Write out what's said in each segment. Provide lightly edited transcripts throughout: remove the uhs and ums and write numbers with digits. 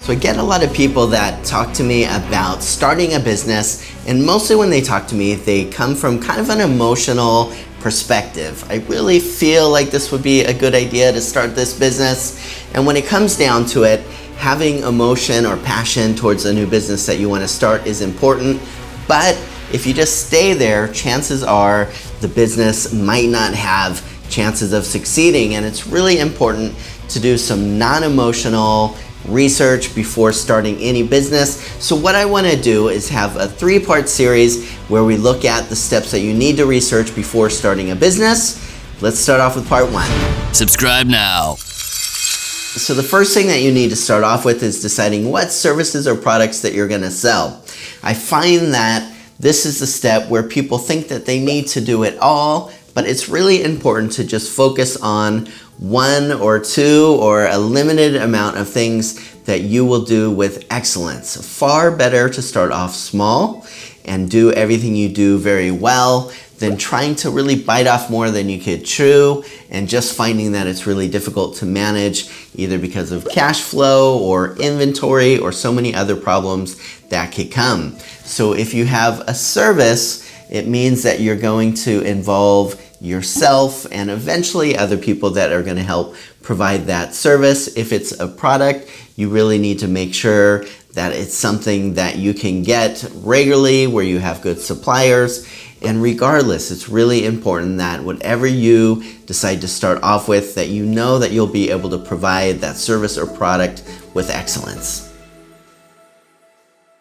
So I get a lot of people that talk to me about starting a business, and mostly when they talk to me, they come from kind of an emotional perspective. I really feel like this would be a good idea to start this business, and when it comes down to it, having emotion or passion towards a new business that you want to start is important, but if you just stay there, chances are the business might not have chances of succeeding, and it's really important to do some non-emotional research before starting any business. So what I want to do is have a 3-part series where we look at the steps that you need to research before starting a business. Let's start off with part 1. Subscribe now. So the first thing that you need to start off with is deciding what services or products that you're going to sell. I find that this is the step where people think that they need to do it all, but it's really important to just focus on 1 or 2 or a limited amount of things that you will do with excellence. Far better to start off small and do everything you do very well than trying to really bite off more than you could chew and just finding that it's really difficult to manage, either because of cash flow or inventory or so many other problems that could come. So if you have a service, it means that you're going to involve yourself and eventually other people that are going to help provide that service. If it's a product, you really need to make sure that it's something that you can get regularly, where you have good suppliers. And regardless, it's really important that whatever you decide to start off with, that you know that you'll be able to provide that service or product with excellence.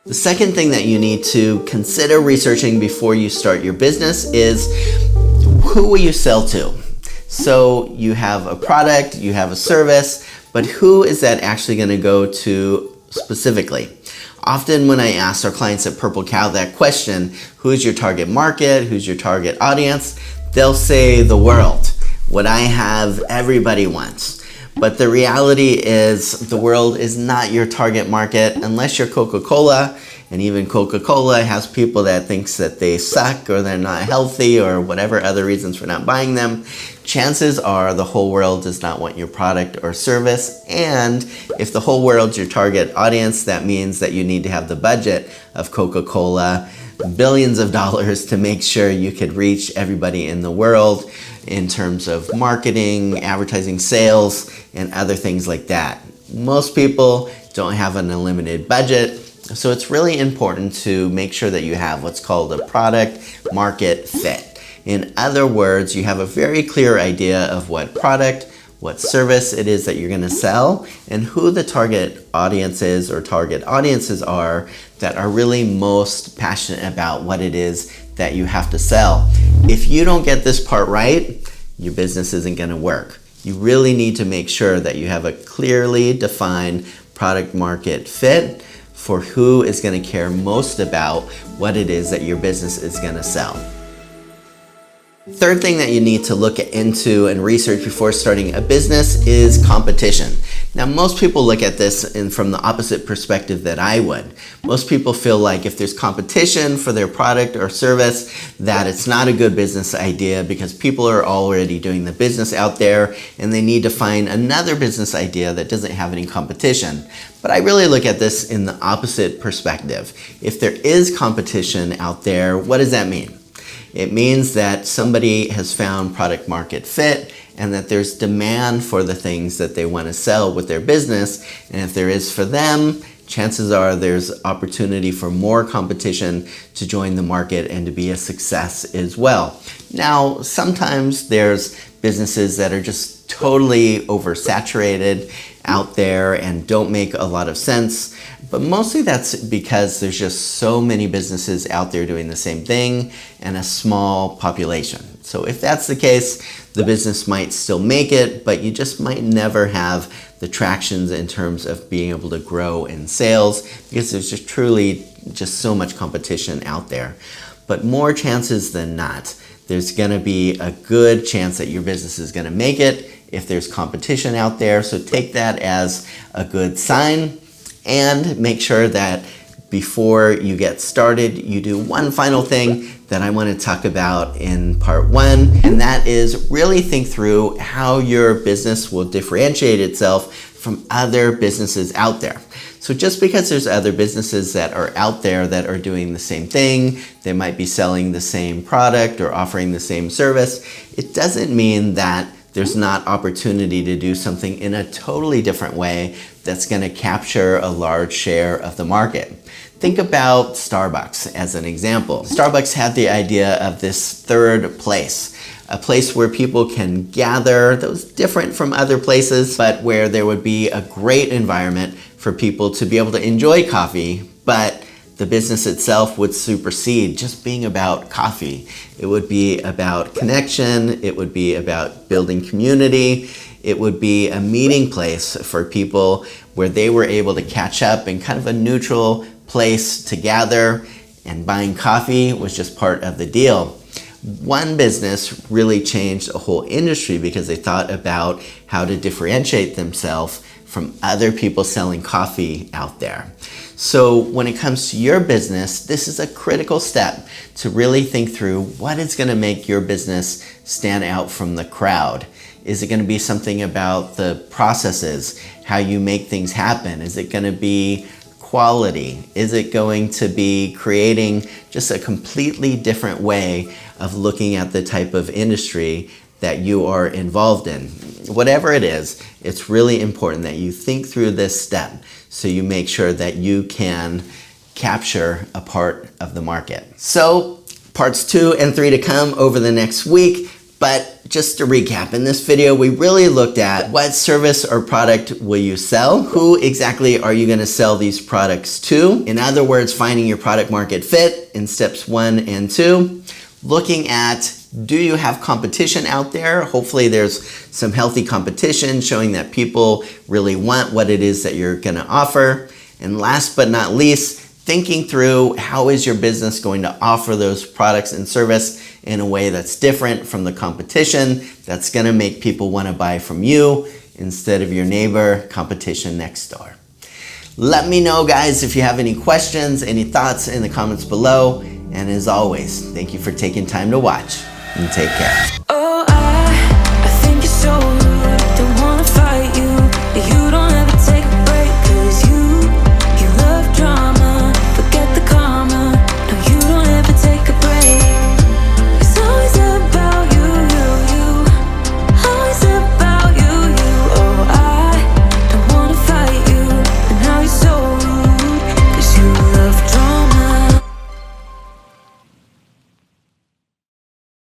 The second thing that you need to consider researching before you start your business is, who will you sell to? So you have a product, you have a service, but who is that actually going to go to specifically? Often when I ask our clients at Purple Cow that question, who's your target market, who's your target audience, they'll say the world. What I have, everybody wants. But the reality is the world is not your target market unless you're Coca-Cola. And even Coca-Cola has people that thinks that they suck or they're not healthy or whatever other reasons for not buying them. Chances are the whole world does not want your product or service. And if the whole world's your target audience, that means that you need to have the budget of Coca-Cola, billions of dollars, to make sure you could reach everybody in the world in terms of marketing, advertising, sales, and other things like that. Most people don't have an unlimited budget. So it's really important to make sure that you have what's called a product market fit. In other words, you have a very clear idea of what product, what service it is that you're going to sell, and who the target audience is or target audiences are that are really most passionate about what it is that you have to sell. If you don't get this part right, your business isn't going to work. You really need to make sure that you have a clearly defined product market fit for who is going to care most about what it is that your business is going to sell. Third thing that you need to look into and research before starting a business is competition. Now, most people look at this from the opposite perspective that I would. Most people feel like if there's competition for their product or service, that it's not a good business idea because people are already doing the business out there and they need to find another business idea that doesn't have any competition. But I really look at this in the opposite perspective. If there is competition out there, what does that mean? It means that somebody has found product market fit and that there's demand for the things that they want to sell with their business. And if there is for them, chances are there's opportunity for more competition to join the market and to be a success as well. Now, sometimes there's businesses that are just totally oversaturated out there and don't make a lot of sense. But mostly that's because there's just so many businesses out there doing the same thing and a small population. So if that's the case, the business might still make it, but you just might never have the tractions in terms of being able to grow in sales because there's just truly just so much competition out there. But more chances than not, there's going to be a good chance that your business is going to make it if there's competition out there. So take that as a good sign. And make sure that before you get started, you do one final thing that I want to talk about in part 1, and that is really think through how your business will differentiate itself from other businesses out there. So just because there's other businesses that are out there that are doing the same thing, they might be selling the same product or offering the same service, it doesn't mean that there's not opportunity to do something in a totally different way that's going to capture a large share of the market. Think about Starbucks as an example. Starbucks had the idea of this third place, a place where people can gather that was different from other places, but where there would be a great environment for people to be able to enjoy coffee, but the business itself would supersede just being about coffee. It would be about connection, it would be about building community, it would be a meeting place for people where they were able to catch up in kind of a neutral place to gather, and buying coffee was just part of the deal. One business really changed a whole industry because they thought about how to differentiate themselves from other people selling coffee out there. So when it comes to your business, this is a critical step to really think through what is going to make your business stand out from the crowd. Is it going to be something about the processes, how you make things happen? Is it going to be quality? Is it going to be creating just a completely different way of looking at the type of industry that you are involved in? Whatever it is, it's really important that you think through this step so you make sure that you can capture a part of the market. So parts 2 and 3 to come over the next week. But just to recap, in this video, we really looked at what service or product will you sell? Who exactly are you going to sell these products to? In other words, finding your product market fit in steps 1 and 2. Looking at, do you have competition out there? Hopefully there's some healthy competition showing that people really want what it is that you're going to offer. And last but not least, thinking through how is your business going to offer those products and service in a way that's different from the competition, that's going to make people want to buy from you instead of your neighbor, competition next door. Let me know, guys, if you have any questions, any thoughts in the comments below. And as always, thank you for taking time to watch, and take care.